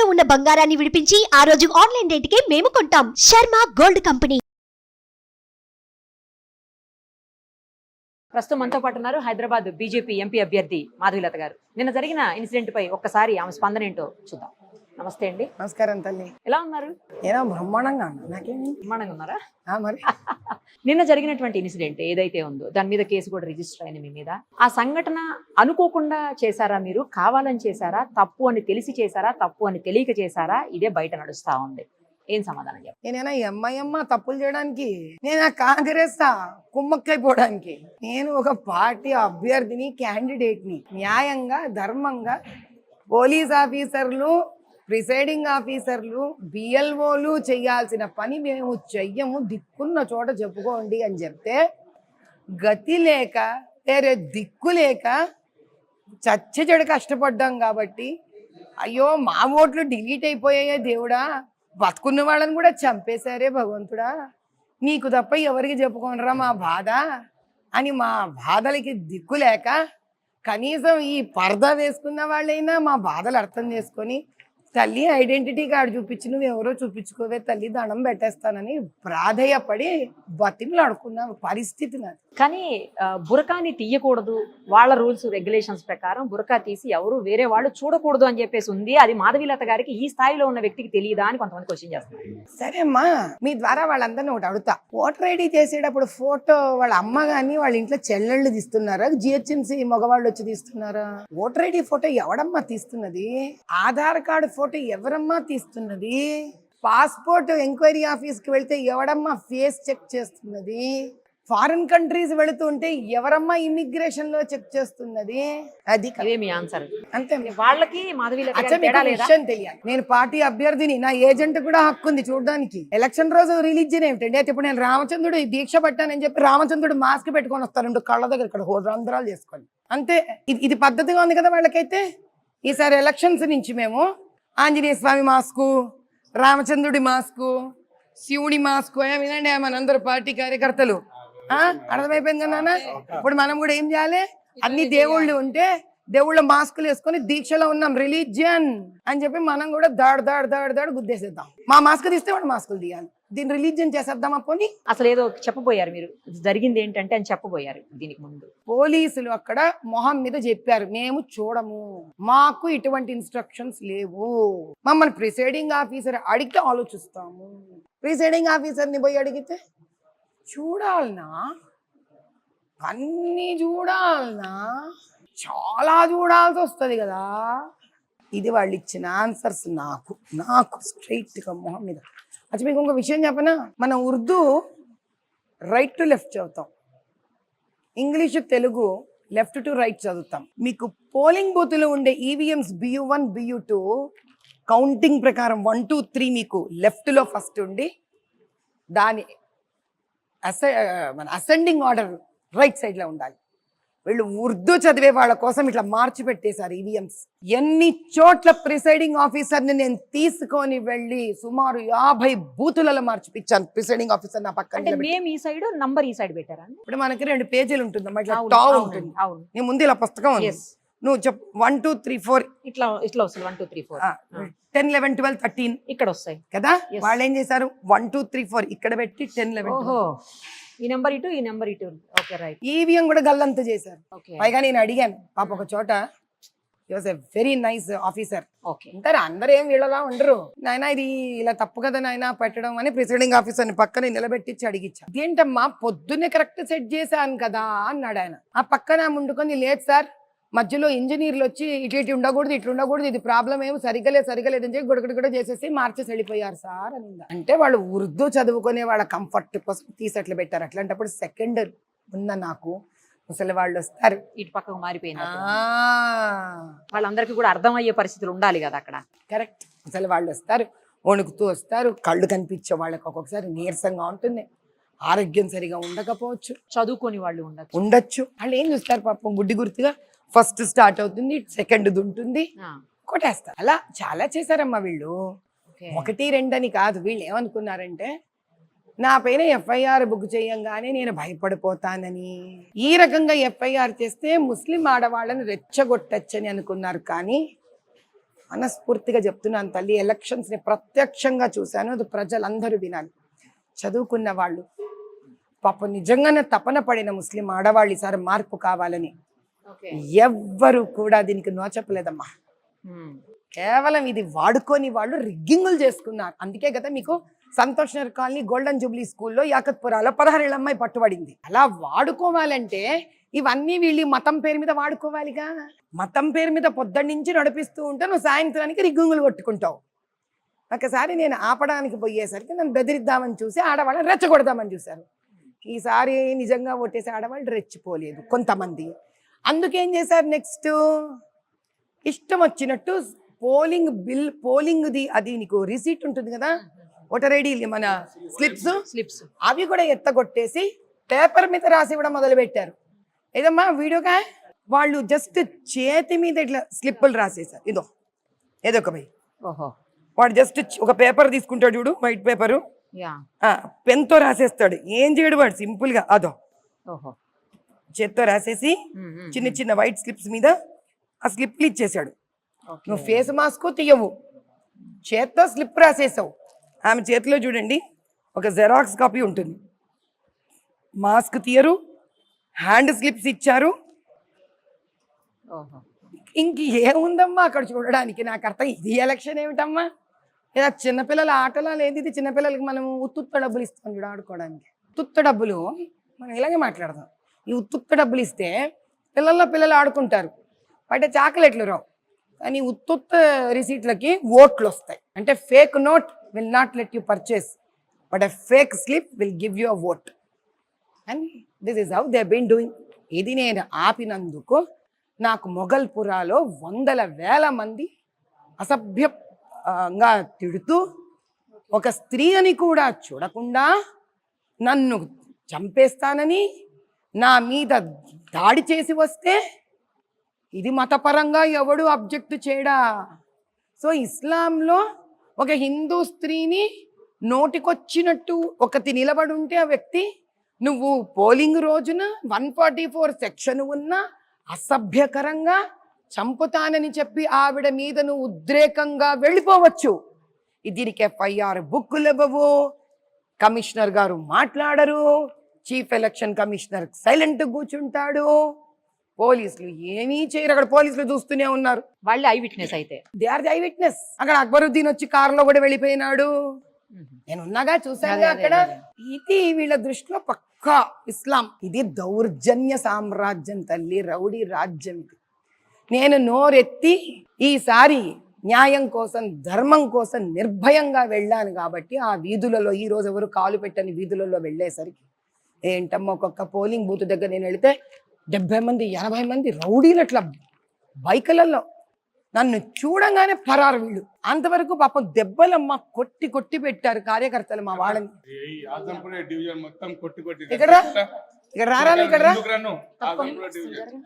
తాకట్టులో ఉన్న బంగారాన్ని విడిపించి ఆ రోజు ఆన్లైన్ రేటుకే మేము కొంటాం. Sharma gold company. ప్రస్తుతం మనతో పాటు ఉన్నారు హైదరాబాద్ బీజేపీ ఎంపీ అభ్యర్థి మాధవీలత గారు. నిన్న జరిగిన ఇన్సిడెంట్ పై ఒక్కసారి ఆమె స్పందన ఏంటో చూద్దాం. నమస్తే అండి. నమస్కారం తల్లి. ఎలా ఉన్నారు? ఏదో బ్రహ్మాండంగా నాకేమి బ్రహ్మాండంగా ఉన్నారా? మరి నిన్న జరిగినటువంటి ఇన్సిడెంట్ ఏదైతే ఉందో దాని మీద కేసు కూడా రిజిస్టర్ అయింది మీ మీద. ఆ సంఘటన అనుకోకుండా చేశారా, మీరు కావాలని చేశారా, తప్పు అని తెలిసి చేశారా, తప్పు అని తెలియక చేశారా? ఇదే బయట నడుస్తా ఉంది. ఏం సమాధానం చెప్పారు? నేనేనా ఎమ్ఐఎమ్మ తప్పులు చేయడానికి, నేనా కాంగ్రెస్ కుమ్మక్కైపోవడానికి? నేను ఒక పార్టీ అభ్యర్థిని, క్యాండిడేట్ని. న్యాయంగా ధర్మంగా పోలీస్ ఆఫీసర్లు, ప్రిసైడింగ్ ఆఫీసర్లు, బిఎల్ఓలు చేయాల్సిన పని మేము చెయ్యము, దిక్కున్న చోట చెప్పుకోండి అని చెప్తే గతి లేక వేరే దిక్కు లేక చెడు కష్టపడ్డాం కాబట్టి అయ్యో మా ఓట్లు డిలీట్ అయిపోయాయే దేవుడా, బతుకున్న వాళ్ళని కూడా చంపేశారే భగవంతుడా, నీకు తప్ప ఎవరికి చెప్పుకోనరా మా బాధ అని మా బాధలకి దిక్కు లేక కనీసం ఈ పరదా వేసుకున్న వాళ్ళైనా మా బాధలు అర్థం చేసుకొని తల్లి ఐడెంటిటీ కార్డు చూపించి నువ్వు ఎవరో చూపించుకోవే తల్లి, దండం పెట్టేస్తానని ప్రాధేయపడి బతిమలాడుకున్న పరిస్థితి నాది. కానీ బురకాని తీయకూడదు, వాళ్ళ రూల్స్ రెగ్యులేషన్స్ ప్రకారం బురకా తీసి ఎవరు వేరే వాళ్ళు చూడకూడదు అని చెప్పేసి ఉంది. అది మాధవీలత గారికి ఈ స్థాయిలో ఉన్న వ్యక్తికి తెలియదా అని కొంతమంది క్వశ్చన్ చేస్తున్నారు. సరే అమ్మా, మీ ద్వారా వాళ్ళందరినీ ఒకటి అడుగుతా. ఓటర్ ఐడి చేసేటప్పుడు ఫోటో వాళ్ళ అమ్మ గాని వాళ్ళ ఇంట్లో చెల్లెళ్ళు తీస్తున్నారా, జిహెచ్ఎంసీ మగవాళ్ళు వచ్చి తీస్తున్నారా? ఓటర్ ఐడి ఫోటో ఎవడమ్మా తీస్తున్నది? ఆధార్ కార్డు ఫోటో ఎవరమ్మా తీస్తున్నది? పాస్పోర్ట్ ఎంక్వైరీ ఆఫీస్ కి వెళ్తే ఎవడమ్మా ఫేస్ చెక్ చేస్తున్నది? ఫారిన్ కంట్రీస్ వెళుతుంటే ఎవరమ్మా ఇమిగ్రేషన్ లో చెక్ చేస్తున్నది? అది మీ ఆన్సర్. అంతే. వాళ్ళకి మాధవీలత విషయం తెలియాలి. నేను పార్టీ అభ్యర్థిని, నా ఏజెంట్ కూడా హక్కు ఉంది చూడడానికి. ఎలక్షన్ రోజు రిలీజియన్ ఏమిటండి? అయితే ఇప్పుడు నేను రామచంద్రుడు దీక్ష పట్టానని చెప్పి రామచంద్రుడు మాస్క్ పెట్టుకొని వస్తాను కళ్ళ దగ్గర, ఇక్కడ రంధ్రాలు చేసుకొని. అంతే. ఇది పద్ధతిగా ఉంది కదా వాళ్ళకైతే. ఈసారి ఎలక్షన్స్ నుంచి మేము ఆంజనేయ స్వామి మాస్కు, రామచంద్రుడి మాస్కు, శివుడి మాస్కు వినండి మనందరూ పార్టీ కార్యకర్తలు. అర్థమైపోయింది కదా నాన్న? ఇప్పుడు మనం కూడా ఏం చేయాలి? అన్ని దేవుళ్ళు ఉంటే దేవుళ్ళ మాస్కులు వేసుకొని దీక్షలో ఉన్నాం, రిలీజియన్ అని చెప్పి మనం కూడా దాడు గుద్దేసేద్దాం. మా మాస్క్ తీస్తే వాడు మాస్కులు తీయాలి. దీన్ని రిలీజియన్ చేసేద్దామా? పోనీ అసలు ఏదో చెప్పబోయారు మీరు, జరిగింది ఏంటంటే అని చెప్పబోయారు. దీనికి ముందు పోలీసులు అక్కడ మొహం మీద చెప్పారు, మేము చూడము, మాకు ఇటువంటి ఇన్స్ట్రక్షన్స్ లేవు, మమ్మల్ని ప్రిసైడింగ్ ఆఫీసర్ అడిగితే ఆలోచిస్తాము. ప్రిసైడింగ్ ఆఫీసర్ని పోయి అడిగితే చూడాలనా, అన్నీ చూడాలనా, చాలా చూడాల్సి వస్తుంది కదా. ఇది వాళ్ళు ఇచ్చిన ఆన్సర్స్ నాకు స్ట్రైట్గా మొహం మీద. అచ్చా, మీకు ఇంకో విషయం చెప్పనా? మనం ఉర్దూ రైట్ టు లెఫ్ట్ చదువుతాం, English Telugu left to right చదువుతాం. మీకు పోలింగ్ బూత్లో ఉండే ఈవీఎంస్ BU1 BU2 కౌంటింగ్ ప్రకారం 1 2 3 మీకు లెఫ్ట్లో ఫస్ట్ ఉండి దాని అసెండింగ్ ఆర్డర్ రైట్ సైడ్లో ఉండాలి. వీళ్ళు ఉర్దూ చదివే వాళ్ళ కోసం ఇట్లా మార్చి పెట్టేశారు ఈవీఎంస్. ఎన్ని చోట్ల ప్రిసైడింగ్ ఆఫీసర్ని నేను తీసుకొని వెళ్ళి సుమారు 50 బూతులలో మార్చిపించాను. ప్రిసైడింగ్ ఆఫీసర్ నా పక్కన ఈ సైడ్ నంబర్ ఈ సైడ్ పెట్టారా? ఇప్పుడు మనకి 2 పేజీలు ఉంటుంది, ఉంటుంది. నీ ముందు ఇలా పుస్తకం ఉంది, నువ్వు చెప్పు 1 2 3 4 ఇట్లా వస్తుంది. 1 2 3 4 10 11 12 13 ఇక్కడ వస్తాయి కదా. వాళ్ళు ఏం చేశారు? 1 2 3 4 ఇక్కడ పెట్టి 10 11 ఈ నెంబర్ ఇటు, ఈ నెంబర్ ఇటు. Okay, right. ఈవీఎం కూడా గల్లంతా చేశారు. పైగా నేను అడిగాను పాప ఒక చోట, వెరీ నైస్ ఆఫీసర్. అంటారు అందరూ ఏం వీళ్ళలా ఉండరు నాయన, ఇది ఇలా తప్పు కదా నాయన పెట్టడం అని ప్రిసైడింగ్ ఆఫీసర్ని పక్కన నిలబెట్టించి అడిగించా. ఇదేంటమ్మా పొద్దున్నే కరెక్ట్ సెట్ చేశాను కదా అన్నాడు ఆయన. ఆ పక్కన ముందుకొని లేదు సార్, మధ్యలో ఇంజనీర్లు వచ్చి ఇటు ఉండకూడదు, ఇట్లా ఉండకూడదు, ఇది ప్రాబ్లం ఏమో సరిగ్గా లేదని చెప్పి గుడగడ కూడా చేసేసి మార్చేసి వెళ్ళిపోయారు సార్ అని. అంటే వాళ్ళు ఉర్దూ చదువుకునే వాళ్ళ కంఫర్ట్ కోసం తీసట్లు పెట్టారు. అట్లాంటప్పుడు సెకండ్ ఉన్న నాకు ముసలి వాళ్ళు వస్తారు, ఇటు పక్కకు మారిపోయినా వాళ్ళందరికీ కూడా అర్థమయ్యే పరిస్థితులు ఉండాలి కదా అక్కడ. కరెక్ట్. ముసలి వాళ్ళు వస్తారు, వణుకుతూ వస్తారు, కళ్ళు కనిపించే వాళ్ళకి ఒక్కొక్కసారి నీరసంగా ఉంటుంది, ఆరోగ్యం సరిగా ఉండకపోవచ్చు, చదువుకొని వాళ్ళు ఉండొచ్చు. వాళ్ళు ఏం చూస్తారు పాపం, గుడ్డి గుర్తుగా ఫస్ట్ స్టార్ట్ అవుతుంది, సెకండ్ ఉంటుంది, కొట్టేస్తారు. అలా చాలా చేశారమ్మా వీళ్ళు. 1 2 అని కాదు. వీళ్ళు ఏమనుకున్నారంటే నా పైన ఎఫ్ఐఆర్ బుక్ చేయంగానే నేను భయపడిపోతానని, ఈ రకంగా ఎఫ్ఐఆర్ చేస్తే ముస్లిం ఆడవాళ్ళని రెచ్చగొట్టచ్చని అనుకున్నారు. కానీ మనస్ఫూర్తిగా చెప్తున్నాను తల్లి, ఎలక్షన్స్ ని ప్రత్యక్షంగా చూశాను. అది ప్రజలందరూ వినాలి. చదువుకున్న వాళ్ళు, పాపం నిజంగానే తపన పడిన ముస్లిం ఆడవాళ్ళు ఈసారి మార్పు కావాలని ఎవ్వరు కూడా దీనికి నోచప్పలేదమ్మా. కేవలం ఇది వాడుకొని వాళ్ళు రిగ్గింగులు చేసుకున్నారు. అందుకే కదా మీకు Santosh Nagar colony golden Jubilee స్కూల్లో యాకత్పురాలో 16 ఏళ్ళ అమ్మాయి పట్టుబడింది. అలా వాడుకోవాలంటే ఇవన్నీ వీళ్ళు మతం పేరు మీద వాడుకోవాలిగా. మతం పేరు మీద పొద్దున్న నుంచి నడిపిస్తూ ఉంటే నువ్వు సాయంత్రానికి రిగ్గింగులు కొట్టుకుంటావు. ఒకసారి నేను ఆపడానికి పోయేసరికి నన్ను బెదిరిద్దామని చూసి ఆడవాళ్ళని రెచ్చగొడదామని చూశారు. ఈసారి నిజంగా ఓటేసి ఆడవాళ్ళు రెచ్చిపోలేదు కొంతమంది. అందుకేం చేశారు, నెక్స్ట్ ఇష్టం వచ్చినట్టు పోలింగ్ది అది నీకు రిసీట్ ఉంటుంది కదా, ఓటర్ ఐడి మన స్లిప్స్ అవి కూడా ఎత్తగొట్టేసి పేపర్ మీద రాసి ఇవ్వడం మొదలు పెట్టారు. ఏదమ్మా వీడియోగా వాళ్ళు జస్ట్ చేతి మీద ఇట్లా స్లిప్పులు రాసేసారు. ఏదో ఒక భయ్ వాడు జస్ట్ ఒక పేపర్ తీసుకుంటాడు చూడు, వైట్ పేపరు, పెన్తో రాసేస్తాడు. ఏం చేయడు వాడు, సింపుల్ గా చేత్తో రాసేసి చిన్న చిన్న వైట్ స్లిప్స్ మీద ఆ స్లిప్లు ఇచ్చేసాడు. నువ్వు ఫేస్ మాస్క్ తీయవు, చేత్తో స్లిప్ రాసేసావు. ఆమె చేతిలో చూడండి ఒక జెరాక్స్ కాపీ ఉంటుంది. మాస్క్ తీయరు, హ్యాండ్ స్లిప్స్ ఇచ్చారు. ఇంక ఏముందమ్మా అక్కడ చూడడానికి? నాకు అర్థం, ఇది ఎలక్షన్ ఏమిటమ్మా? ఇలా చిన్నపిల్లల ఆటలా లేదు ఇది. చిన్నపిల్లలకి మనం ఉత్తుత్త డబ్బులు ఇస్తాం చూడ ఆడుకోవడానికి. ఉత్తుత్త డబ్బులు మనం ఇలాగే మాట్లాడదాం. ఈ ఉత్తుత్త డబ్బులు ఇస్తే పిల్లలు ఆడుకుంటారు, బయట చాక్లెట్లు రావు. కానీ ఉత్తుత్త రిసీట్లకి ఓట్లు వస్తాయి. అంటే fake note will not let you purchase, but a fake slip will give you a vote. And this is how they been doing. ఇది నేను ఆపినందుకు నాకు మొగల్పురాలో 100,000 మంది అసభ్యంగా తిడుతూ, ఒక స్త్రీ అని కూడా చూడకుండా నన్ను చంపేస్తానని నా మీద దాడి చేసి వస్తే ఇది మతపరంగా ఎవడు అబ్జెక్ట్ చేయడా? సో ఇస్లాంలో ఒక హిందూ స్త్రీని నోటికొచ్చినట్టు ఒకటి నిలబడి ఉంటే ఆ వ్యక్తి, నువ్వు పోలింగ్ రోజున 144 సెక్షన్ ఉన్న అసభ్యకరంగా చంపుతానని చెప్పి ఆవిడ మీద నువ్వు ఉద్రేకంగా వెళ్ళిపోవచ్చు. దీనికి FIR బుక్కులు ఇవ్వవు, కమిషనర్ గారు మాట్లాడరు, చీఫ్ ఎలక్షన్ కమిషనర్ సైలెంట్ కూర్చుంటాడు, పోలీసులు ఏమీ చేయరు. అక్కడ పోలీసులు చూస్తూనే ఉన్నారు. వాళ్ళు ఐ విట్నెస్ అయితే they are the eye witness. అక్కడ అక్బరుద్దీన్ వచ్చి కారులో కూడా వెళ్ళిపోయినాడు, నేను ఉన్నాగా చూసాను అక్కడ. ఇది వీళ్ళ దృష్టిలో పక్కా ఇస్లాం. ఇది దౌర్జన్య సామ్రాజ్యం తల్లి, రౌడీ రాజ్యం. ఇది నేను నోరెత్తి ఈసారి న్యాయం కోసం ధర్మం కోసం నిర్భయంగా వెళ్ళాను కాబట్టి ఆ వీధులలో, ఈ రోజు ఎవరు కాలు పెట్టని వీధులలో వెళ్ళేసరికి ఏంటమ్మా, ఒక్కొక్క పోలింగ్ బూత్ దగ్గర నేను వెళితే 70 మంది 80 మంది రౌడీలు అట్లా బైకులలో నన్ను చూడంగానే పరారు వీళ్ళు. అంతవరకు పాపం దెబ్బలమ్మ కొట్టి పెట్టారు కార్యకర్తలు మా వాళ్ళని. ఇక్కడ రారా, ఇక్కడ రా.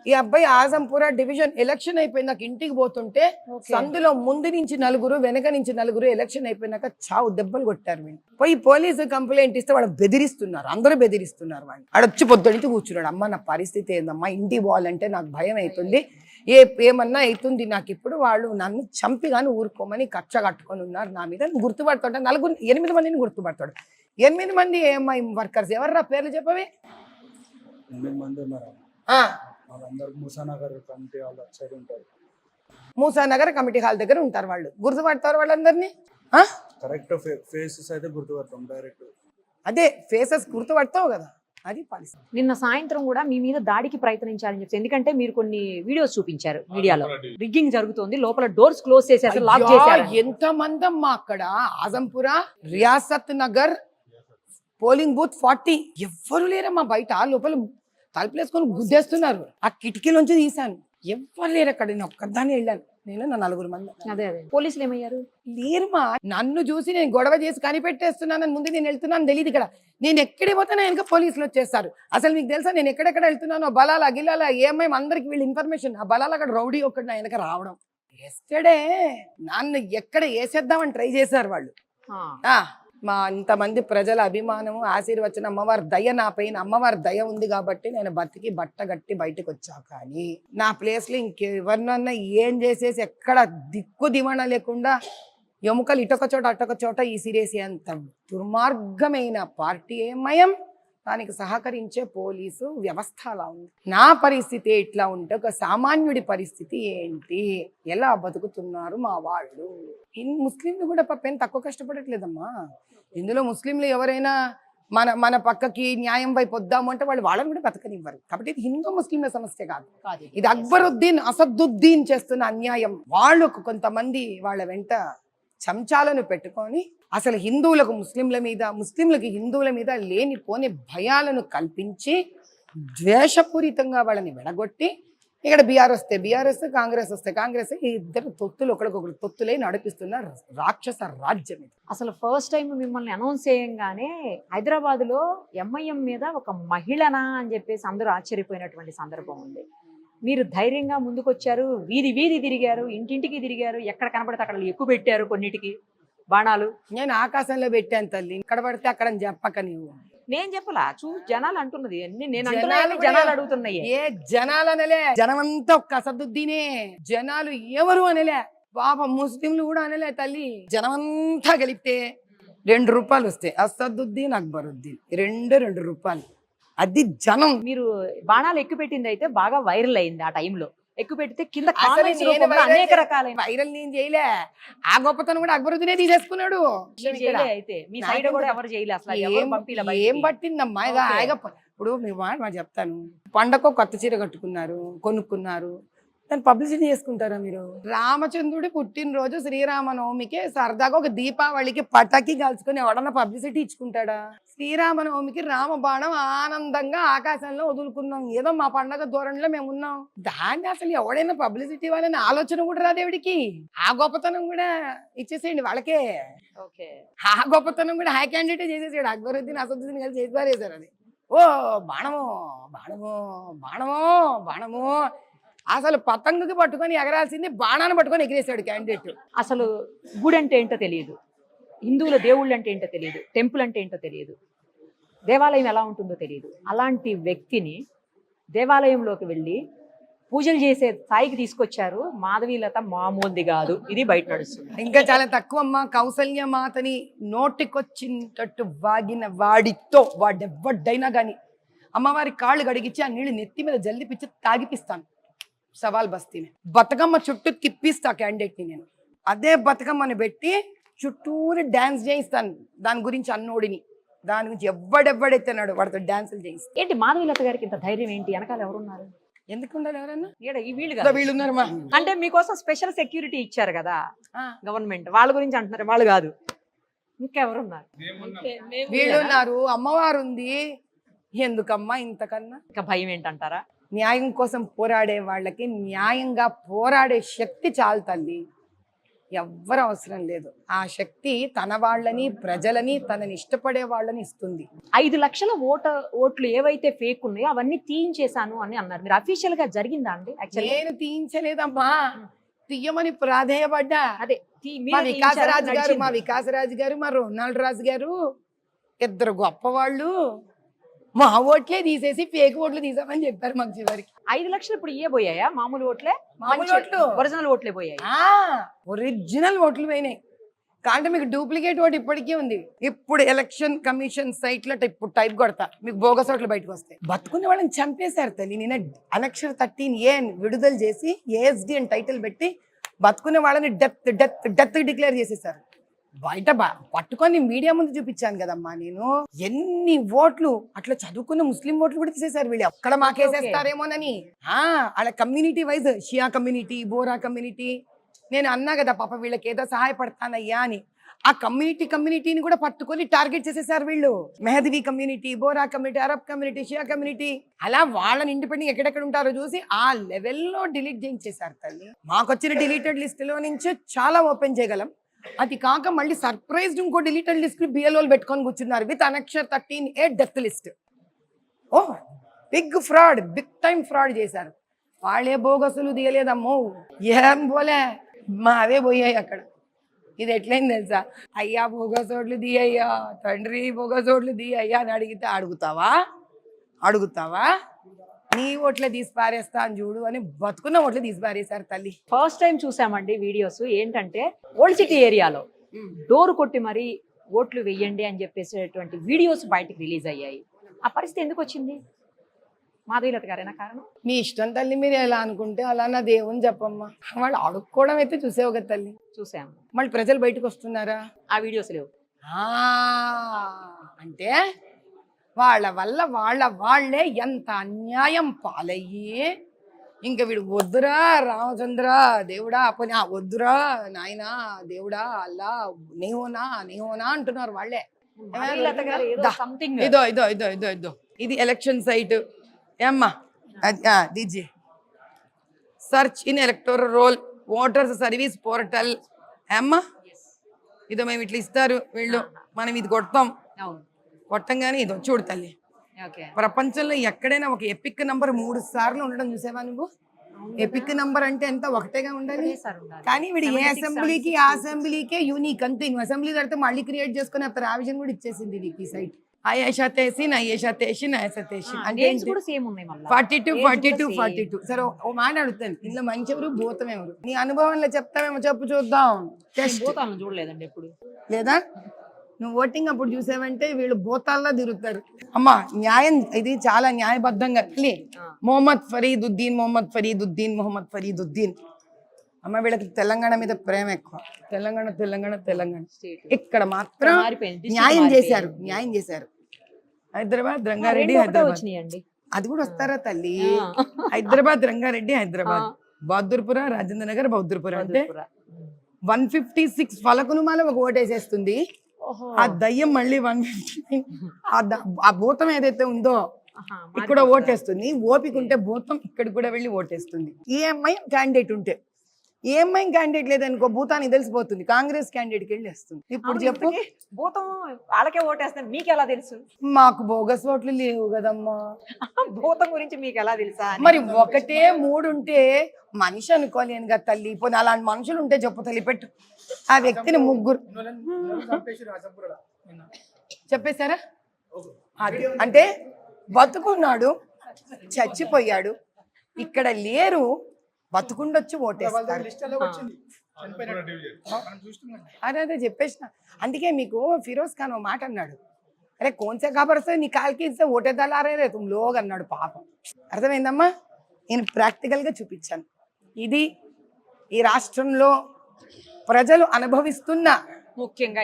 ఈ అబ్బాయి ఆజంపుర డివిజన్ ఎలక్షన్ అయిపోయింది. నాకు ఇంటికి పోతుంటే సందులో ముందు నుంచి 4 వెనక నుంచి 4 ఎలక్షన్ అయిపోయినాక చావు దెబ్బలు కొట్టారు వీళ్ళు. పోయి పోలీసు కంప్లైంట్ ఇస్తే వాళ్ళు బెదిరిస్తున్నారు, అందరూ బెదిరిస్తున్నారు. వాళ్ళు ఆడొచ్చి పొద్దు నుంచి కూర్చున్నాడు. అమ్మ నా పరిస్థితి ఏందమ్మా, ఇంటికి పోవాలంటే నాకు భయం అవుతుంది, ఏమన్నా అవుతుంది నాకు ఇప్పుడు. వాళ్ళు నన్ను చంపి కానీ ఊరుకోమని కక్ష కట్టుకొని ఉన్నారు నా మీద. గుర్తుపడుతుంటే 8 మందిని గుర్తుపడతాడు. 8 మంది ఏఎంఐ వర్కర్స్. ఎవర్రా పేర్లు చెప్పవే? 8 మంది ఉన్నారు. వాళ్ళందరూ మూసానగర్ కమిటీ హాల్ సైడ్ ఉంటారు. మూసానగర్ కమిటీ హాల్ దగ్గర ఉంటారు వాళ్ళు. గుర్తుపడతారు వాళ్ళందరినీ. కరెక్ట్ ఫేసెస్ అయితే గుర్తుపడతాం డైరెక్ట్. అదే ఫేసెస్ గుర్తుపడతావు కదా, అది పరిస్థితి. నిన్న సాయంత్రం కూడా మీ మీద దాడికి ప్రయత్నించారని చెప్పి, ఎందుకంటే మీరు కొన్ని వీడియోస్ చూపించారు మీడియాలో, రిగ్గింగ్ జరుగుతోంది, లోపల డోర్స్ క్లోజ్ చేసేసి లాక్ చేశారు. ఎంత మందమ్మా అక్కడ. Azampura Riyasat Nagar polling booth 40. ఎవ్వరు లేరమ్మా బయట, లోపల తలుపులేసుకొని గుద్దేస్తున్నారు. ఆ కిటికీలోంచి తీశాను, ఎవ్వరు లేరు అక్కడ. నేను ఒక్కదాన్ని వెళ్ళాను, నేను నా 4 మంది. అదే పోలీసులు ఏమయ్యారు? లేరుమా. నన్ను చూసి నేను గొడవ చేసి కనిపెట్టేస్తున్నానని ముందు నేను వెళ్తున్నాను తెలియదు. ఇక్కడ నేను ఎక్కడికి పోతానో వెనక పోలీసులు వచ్చేస్తారు. అసలు మీకు తెలుసా నేను ఎక్కడెక్కడ వెళ్తున్నానో, బలాల గిలాల ఏమేమి అందరికి వీళ్ళు ఇన్ఫర్మేషన్. ఆ బలాల అక్కడ రౌడీ ఒకటి నా వెనక రావడం. ఎస్టర్డే నన్ను ఎక్కడ వేసేద్దామని ట్రై చేశారు వాళ్ళు. మా ఇంతమంది ప్రజల అభిమానము ఆశీర్వచనం అమ్మవారి దయ నా పైన అమ్మవారి దయ ఉంది కాబట్టి నేను బతికి బట్ట గట్టి బయటకు వచ్చా. కానీ నా ప్లేస్లో ఇంకెవరినన్నా ఏం చేసేసి ఎక్కడ దిక్కు దివణ లేకుండా ఎముకలు ఇటొక చోట అటొక చోట ఈసిరేసి అంత దుర్మార్గమైన పార్టీ ఏమయం, దానికి సహకరించే పోలీసు వ్యవస్థ అలా ఉంది. నా పరిస్థితి ఎట్లా ఉంటే ఒక సామాన్యుడి పరిస్థితి ఏంటి, ఎలా బతుకుతున్నారు మా వాళ్ళు? ముస్లింలు కూడా పాపం తక్కువ కష్టపడట్లేదమ్మా. ఇందులో ముస్లింలు ఎవరైనా మన పక్కకి న్యాయం వైపు వద్దాము అంటే వాళ్ళని కూడా బతకనివ్వరు. కాబట్టి ఇది హిందూ ముస్లింల సమస్య కాదు, ఇది అక్బరుద్దీన్ అసదుద్దీన్ చేస్తున్న అన్యాయం. వాళ్ళు కొంతమంది వాళ్ళ వెంట చెంచాలను పెట్టుకొని అసలు హిందువులకు ముస్లింల మీద, ముస్లింలకు హిందువుల మీద లేనిపోని భయాలను కల్పించి ద్వేషపూరితంగా వాళ్ళని విడగొట్టి ఇక్కడ బీఆర్ వస్తే బీఆర్ఎస్, కాంగ్రెస్ వస్తే కాంగ్రెస్, ఈ ఇద్దరు తొత్తులు ఒకరికొకరు తొత్తులై నడిపిస్తున్న రాక్షస రాజ్యం ఇది. అసలు ఫస్ట్ టైం మిమ్మల్ని అనౌన్స్ చేయంగానే హైదరాబాద్లో ఎంఐఎం మీద ఒక మహిళనా అని చెప్పేసి అందరూ ఆశ్చర్యపోయినటువంటి సందర్భం ఉంది. మీరు ధైర్యంగా ముందుకొచ్చారు, వీధి వీధి తిరిగారు, ఇంటింటికి తిరిగారు, ఎక్కడ కనపడితే అక్కడ ఎక్కువ పెట్టారు కొన్నిటికి బాణాలు. నేను ఆకాశంలో పెట్టాను తల్లి, ఇక్కడ పడితే అక్కడ చెప్పక నీవు. నేను చెప్పలా, జనాలు అంటున్నది నేను జనాలు అడుగుతున్నాయి. ఏ జనాలు అనలే, జనమంతా ఒక్క అసదుద్దీనే. జనాలు ఎవరు అనలే, పాప ముస్లింలు కూడా అనలే తల్లి. జనమంతా కలిపితే 2 రూపాయలు వస్తాయి. అసదుద్దీన్, అక్బరుద్దీన్, 2 రూపాయలు. అది జనం. మీరు బాణాలు ఎక్కువ పెట్టింది అయితే బాగా వైరల్ అయింది. ఆ టైంలో ఎక్కువ పెడితే కింద అనేక రకాలైన వైరల్ నేను చేయలే. ఆ గొప్పతనం కూడా అక్బరుద్దీనే తీసేసుకున్నాడు. అయితే మీ సైడ్ కూడా ఎవరు చేయలే అసలు. ఏం పట్టిందమ్మా ఇప్పుడు మేము చెప్తాను. పండగ కొత్త చీర కట్టుకున్నారు, కొనుక్కున్నారు, దాన్ని పబ్లిసిటీ చేసుకుంటారా మీరు? రామచంద్రుడి పుట్టినరోజు శ్రీరామనవమికి సరదాగా ఒక దీపావళికి పటాకి కాల్చుకొని ఎవడన్నా పబ్లిసిటీ ఇచ్చుకుంటాడా? శ్రీరామనవమికి రామబాణం ఆనందంగా ఆకాశంలో వదులుకున్నాం, ఏదో మా పండగ ధోరణిలో మేము ఉన్నాం. దాన్ని అసలు ఎవడైనా పబ్లిసిటీ వాళ్ళని ఆలోచన కూడా రాదేవిడికి. ఆ గొప్పతనం కూడా ఇచ్చేసేయండి వాళ్ళకే. ఆ గొప్పతనం కూడా హై క్యాండిడేట్ చేసేసాడు. అక్బరుద్దీన్, అసదుద్దీన్ కలిసి చేసి పారేశారు. అది ఓ బాణము బాణము బాణము బాణము. అసలు పతంగుకి పట్టుకొని ఎగరాల్సింది బాణాన్ని పట్టుకొని ఎగిరేసాడు క్యాండిడేట్. అసలు గుడి అంటే ఏంటో తెలియదు, హిందువుల దేవుళ్ళు అంటే ఏంటో తెలియదు, టెంపుల్ అంటే ఏంటో తెలియదు, దేవాలయం ఎలా ఉంటుందో తెలియదు. అలాంటి వ్యక్తిని దేవాలయంలోకి వెళ్ళి పూజలు చేసే స్థాయికి తీసుకొచ్చారు. మాధవీలత మామూలుది కాదు, ఇది బయట నడుస్తుంది. ఇంకా చాలా తక్కువ అమ్మ. కౌసల్య మాతని నోటికొచ్చినట్టు వాగిన వాడితో వాడెవ్వడైనా గాని అమ్మవారి కాళ్ళు గడిగించి ఆ నీళ్ళు నెత్తి మీద జల్లిపిచ్చి తాగిపిస్తాను. సవాల్ బస్తీని బతుకమ్మ చుట్టూ తిప్పిస్తా క్యాండిడేట్ని నేను. అదే బతుకమ్మని పెట్టి చుట్టూరు డాన్స్ చేయిస్తాను. దాని గురించి అన్నోడిని, దాని గురించి ఎవడెవ్వడెత్తన్నాడు వాడితో డాన్సులు చేయిస్తాను. ఏంటి మాధవీలత గారికి ఇంత ధైర్యం ఏంటి? వెనకాల ఎవరున్నారు? ఎందుకు ఉండాలి? ఎవరన్నా వీళ్ళు ఉన్నారమ్మా. అంటే మీకోసం స్పెషల్ సెక్యూరిటీ ఇచ్చారు కదా గవర్నమెంట్, వాళ్ళ గురించి అంటున్నారు. వాళ్ళు కాదు, ఇంకెవరున్నారు? వీళ్ళు ఉన్నారు, అమ్మవారు ఉంది. ఎందుకమ్మా ఇంతకన్నా? ఇంకా భయం ఏంటంటారా? న్యాయం కోసం పోరాడే వాళ్ళకి న్యాయంగా పోరాడే శక్తి చాలు తల్లి, ఎవ్వరు అవసరం లేదు. ఆ శక్తి తన వాళ్ళని, ప్రజలని, తనని ఇష్టపడే వాళ్ళని ఇస్తుంది. 5 లక్షల ఓట్లు ఏవైతే ఫేక్ ఉన్నాయో అవన్నీ తీయించేశాను అని అన్నారు. మీరు అఫీషియల్ గా జరిగిందా అండి? నేను తీయించలేదమ్మా, తీయమని ప్రాధేయపడ్డా. అదే మా వికాసరాజు గారు, మా రొనాల్డ్ రాజు గారు, 2 గొప్పవాళ్ళు మా ఓట్లే తీసేసి ఫేక్ ఓట్లు తీసామని చెప్పారు మాకు. చివరికి 5 లక్షలు ఇప్పుడు ఇయ్యబోయాయా? మామూలు ఓట్లే, మామూలు ఓట్లు, ఒరిజినల్ ఓట్లే పోయాయి. ఒరిజినల్ ఓట్లు పోయినాయి. కాబట్టి మీకు డూప్లికేట్ ఓటు ఇప్పటికీ ఉంది. ఇప్పుడు ఎలక్షన్ కమిషన్ సైట్ లో ఇప్పుడు టైప్ కొడతా, మీకు బోగస్ ఓట్లు బయటకు వస్తాయి. బతుకున్న వాళ్ళని చంపేశారు తల్లి. నిన్న అనక్షర 13A విడుదల చేసి ASD అని టైటిల్ పెట్టి బతుకున్న వాళ్ళని డెత్ డెత్ డెత్ డిక్లేర్ చేసేసారు. బయట పట్టుకొని మీడియా ముందు చూపించాను కదమ్మా నేను. ఎన్ని ఓట్లు అట్లా చదువుకున్న ముస్లిం ఓట్లు కూడా తీసేశారు వీళ్ళు. అక్కడ మాకేసేస్తారేమోనని. అలా కమ్యూనిటీ వైజ్ షియా కమ్యూనిటీ, బోరా కమ్యూనిటీ, నేను అన్నా కదా పాప వీళ్ళకి ఏదో సహాయపడతానయ్యా అని. ఆ కమ్యూనిటీని కూడా పట్టుకొని టార్గెట్ చేసేసారు వీళ్ళు. Mahdavi community, Bohra community, Arab community, Shia community, అలా వాళ్ళని ఇండిపెండెంట్ ఎక్కడెక్కడ ఉంటారో చూసి ఆ లెవెల్లో డిలీట్ చేయించేశారు తల్లి. మాకొచ్చిన డిలీటెడ్ లిస్ట్ లో నుంచి చాలా ఓపెన్ చేయగలం. అది కాక మళ్ళీ సర్ప్రైజ్డ్ ఇంకో డిలీటెడ్ లిస్ట్ బిఎల్ఓలు పెట్టుకొని కూర్చున్నారు with annexure 13A death list. ఓ big fraud, big time fraud చేశారు. వాళ్ళే బోగసులు తీయలేదమ్మో, ఏం పోలే, మావే పోయాయి అక్కడ. ఇది ఎట్లయింది తెలుసా, అయ్యా బోగసోట్లు దీ అయ్యా, తండ్రి బోగసోట్లు దీ అయ్యా అని అడిగితే అడుగుతావా నీ ఓట్లే తీసి పారేస్తా అని చూడు అని బతుకున్న ఓట్లు తీసి పారేశారు తల్లి. ఫస్ట్ టైం చూసామండి వీడియోస్ ఏంటంటే ఓల్డ్ సిటీ ఏరియాలో డోర్ కొట్టి మరీ ఓట్లు వెయ్యండి అని చెప్పేసేటువంటి వీడియోస్ బయటకు రిలీజ్ అయ్యాయి. ఆ పరిస్థితి ఎందుకు వచ్చింది? మాధవీలత గారేనా కారణం? మీ ఇష్టం తల్లి, మీరు ఎలా అనుకుంటే అలా, నా దేవుని చెప్పమ్మా. వాళ్ళు అడుక్కోవడం అయితే చూసేవు కదా తల్లి, చూసాము. మళ్ళీ ప్రజలు బయటకు వస్తున్నారా? ఆ వీడియోస్ లేవు. అంటే వాళ్ళ వల్ల వాళ్ళే ఎంత అన్యాయం పాలయ్యి, ఇంకా వీడు వద్దురా రామచంద్ర దేవుడా పోనీ వద్దురా నాయనా దేవుడా అల్లా నీహోనా అంటున్నారు వాళ్ళే. మాధవీలత గారు ఏదో something- ఇదో ఇది ఎలక్షన్ సైట్ ఏమ్మా, దీజీ search in electoral roll voters service portal ఏమ్మా, ఇదో మేము ఇట్లా ఇస్తారు వీళ్ళు, మనం ఇది కొడతాం, అవును కొట్టంగానే ఇదో చూడు తల్లి. ఓకే. ప్రపంచంలో ఎక్కడైనా ఒక ఎపిక్ నంబర్ 3 సార్లు ఉండడం చూసావా నువ్వు? ఎపిక్ నంబర్ అంటే ఎంత ఒకటేగా ఉండాలి, కానీ వీడు ఏ అసెంబ్లీకి ఆ అసెంబ్లీకే యూనిక్ అంతే. నువ్వు అసెంబ్లీ కడితే మళ్ళీ క్రియేట్ చేసుకుని ఆ ప్రావిజన్ కూడా ఇచ్చేసింది నీకు ఈ సైట్. ఐషా తేసిన్ అంటే 42. సరే ఓ మాట అడుగుతాను, ఇందులో మంచి ఎవరు భూతం ఎవరు? నీ అనుభవంలో చెప్తావేమో, చెప్పు చూద్దాం. భూతాలను చూడలేదండి ఎప్పుడు. లేదా నువ్వు ఓటింగ్ అప్పుడు చూసావంటే వీళ్ళు భూతాల్లో తిరుగుతారు. అమ్మా న్యాయం ఇది చాలా న్యాయబద్ధంగా మొహమ్మద్ ఫరీదుద్దీన్. అమ్మ వీళ్ళకి తెలంగాణ మీద ప్రేమ ఎక్కువ. తెలంగాణ ఇక్కడ మాత్రం న్యాయం చేశారు. హైదరాబాద్ రంగారెడ్డి, హైదరాబాద్ అది కూడా వస్తారా తల్లి? హైదరాబాద్ రంగారెడ్డి, హైదరాబాద్ బహదూర్పుర, రాజేంద్ర నగర్, బహదూర్పుర అంటే 156 ఫలకునుమాల ఒక ఓటేసేస్తుంది. ఆ దయ్యం మళ్ళీ 159 ఆ భూతం ఏదైతే ఉందో ఇక్కడ ఓటేస్తుంది. ఓపిక ఉంటే భూతం ఇక్కడ కూడా వెళ్ళి ఓటేస్తుంది. ఈఎంఐ క్యాండిడేట్ ఉంటే, ఈఎంఐ క్యాండిడేట్ లేదనుకో భూతానికి తెలిసిపోతుంది, కాంగ్రెస్ క్యాండిడేట్కి వెళ్ళి వస్తుంది. ఇప్పుడు చెప్పు, భూతం వాళ్ళకే ఓటేస్తుంది మీకు ఎలా తెలుసు? మాకు బోగస్ ఓట్లు లేవు కదమ్మా. భూతం గురించి మీకు ఎలా తెలుసా? మరి 1, 3 ఉంటే మనిషి అనుకోలేను కదా తల్లి. ఇప్పుడు అలాంటి మనుషులు ఉంటే చెప్పు తల్లి, పెట్టు ఆ వ్యక్తిని 3 చెప్పేశారా? అది అంటే బతుకున్నాడు, చచ్చిపోయాడు, ఇక్కడ లేరు, బతుకుండొచ్చి ఓటేస్తారు. అదే చెప్పేసిన. అందుకే మీకు ఫిరోజ్ ఖాన్ ఓ మాట అన్నాడు, అరే కోన్సే ఖబర్సే నీ కాల్కి ఇస్తే ఓటేదాలారే రే తుమ్ లోగ్ అన్నాడు. పాపం అర్థమైందమ్మా? నేను ప్రాక్టికల్గా చూపించాను. ఇది ఈ రాష్ట్రంలో ప్రజలు అనుభవిస్తున్న ముఖ్యంగా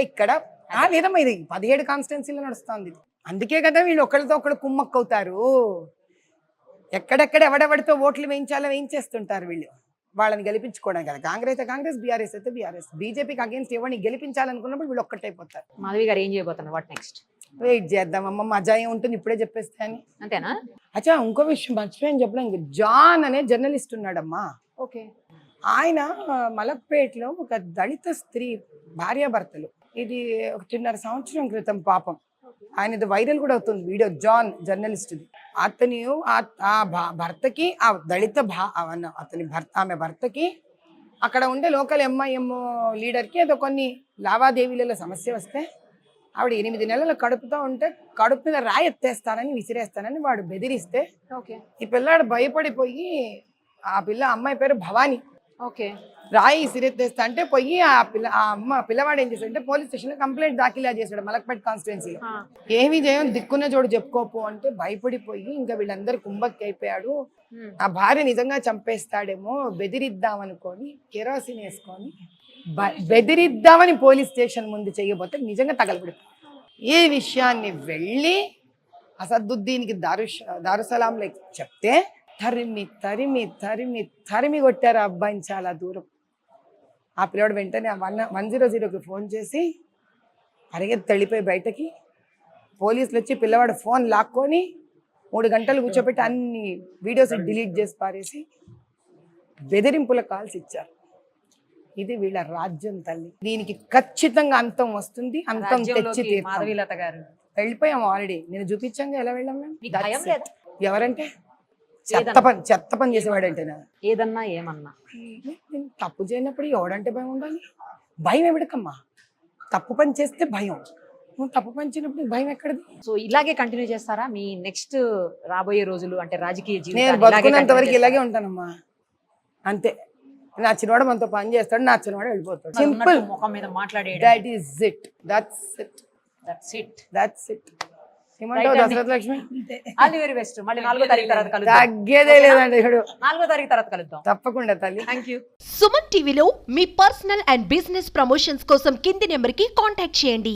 ఇక్కడ లేదమ్మా, ఇది 17 కాన్స్టిట్యున్సీలో నడుస్తుంది. అందుకే కదా వీళ్ళు ఒకరితో ఒకరు కుమ్మక్కవుతారు. ఎక్కడెక్కడ ఎవడెవడితో ఓట్లు వేయించేస్తుంటారు వీళ్ళు, వాళ్ళని గెలిపించుకోవడం కదా. కాంగ్రెస్, బీఆర్ఎస్ అయితే బీఆర్ఎస్, బీజేపీకి అగేన్స్ట్ ఎవరిని గెలిపించాలనుకున్నప్పుడు వీళ్ళు ఒక్కటైపోతారు. మాధవి గారు ఏం చేయబోతున్నారు? What next? వెయిట్ చేద్దామమ్మ, మజా ఏం ఉంటుంది ఇప్పుడే చెప్పేస్తాను. అంతేనా? అచ్చా ఇంకో విషయం మర్చిపోయాను చెప్పడానికి, జాన్ అనే జర్నలిస్ట్ ఉన్నాడమ్మా. ఓకే. ఆయన మలక్పేటలో ఒక దళిత స్త్రీ భార్యాభర్తలు, ఇది 1.5 సంవత్సరం క్రితం పాపం, ఆయనది వైరల్ కూడా అవుతుంది వీడియో, జాన్ జర్నలిస్ట్. అతని భర్తకి ఆ దళిత ఆమె భర్తకి అక్కడ ఉండే లోకల్ ఎంఐఎం లీడర్కి ఏదో కొన్ని లావాదేవీలలో సమస్య వస్తే ఆవిడ 8 నెలలు కడుపుతో ఉంటే కడుపు మీద రాయి ఎత్తేస్తానని విసిరేస్తానని వాడు బెదిరిస్తే ఈ పిల్లాడు భయపడిపోయి, ఆ అమ్మాయి పేరు భవానీ, రాయి విసిరెత్తేస్తా అంటే పోయి పిల్లవాడు ఏం చేశాడంటే పోలీస్ స్టేషన్ లో కంప్లైంట్ దాఖిలా చేశాడు మలక్పేట్ కాన్స్టిట్యున్సీలో. ఏమి చేయం దిక్కున్న చోటు చెప్పుకోపు అంటే భయపడిపోయి ఇంకా వీళ్ళందరూ కుంభక్కి అయిపోయాడు. ఆ భార్య నిజంగా చంపేస్తాడేమో బెదిరిద్దాం అనుకొని కెరోసిన్ వేసుకొని బెదిరిద్దామని పోలీస్ స్టేషన్ ముందు చేయబోతే నిజంగా తగలబడిపోయాడు. ఈ విషయాన్ని వెళ్ళి అసదుద్దీన్కి దారుసలాంలో చెప్తే తరిమి కొట్టారు ఆ అబ్బాయిని చాలా దూరం. ఆ పిల్లవాడు వెంటనే 100కి ఫోన్ చేసి పరిగెత్తి వెళ్ళిపోయి బయటకి, పోలీసులు వచ్చి పిల్లవాడు ఫోన్ లాక్కొని 3 గంటలు కూర్చోబెట్టి అన్ని వీడియోస్ డిలీట్ చేసి పారేసి బెదిరింపుల కాల్స్ ఇచ్చారు. ఇది వీళ్ళ రాజ్యం తల్లి. దీనికి ఖచ్చితంగా అంతం వస్తుంది, అంతం తెచ్చి మాధవీలత గారు వెళ్ళిపోయాం ఆల్రెడీ. నేను చూపించాగా ఎలా వెళ్ళాం మేము. ఎవరంటే చెత్త పని చేసేవాడంటేనా? ఏదన్నా ఏమన్నా నేను తప్పు చేయనప్పుడు ఎవడంటే భయం ఉండాలి? భయం ఎవడికమ్మా? తప్పు పని చేస్తే భయం, నువ్వు తప్పు పని చేయనప్పుడు భయం ఎక్కడిది? సో ఇలాగే కంటిన్యూ చేస్తారా మీ నెక్స్ట్ రాబోయే రోజులు, అంటే రాజకీయ నేను జీవితం బతుకున్నంత వరకు ఇలాగే ఉంటానమ్మా, అంతే. నచ్చినవాడు మనతో పని చేస్తాడు, నచ్చినవాడు వెళ్ళిపోతాడు. సింపుల్. ముఖం మీద మాట్లాడే that is it. That's it. ఏమంటావు Dasaratha Lakshmi? All the very best. మళ్ళీ 4వ తారీఖు తర్వాత కలుద్దాం. తగ్గేదే లేదండి ఇప్పుడు. 4వ తారీఖు తర్వాత కలుద్దాం తప్పకుండా తల్లి. Thank you. సుమన్ టీవీలో మీ పర్సనల్ అండ్ బిజినెస్ ప్రమోషన్స్ కోసం కింది నెంబర్కి కాంటాక్ట్ చేయండి.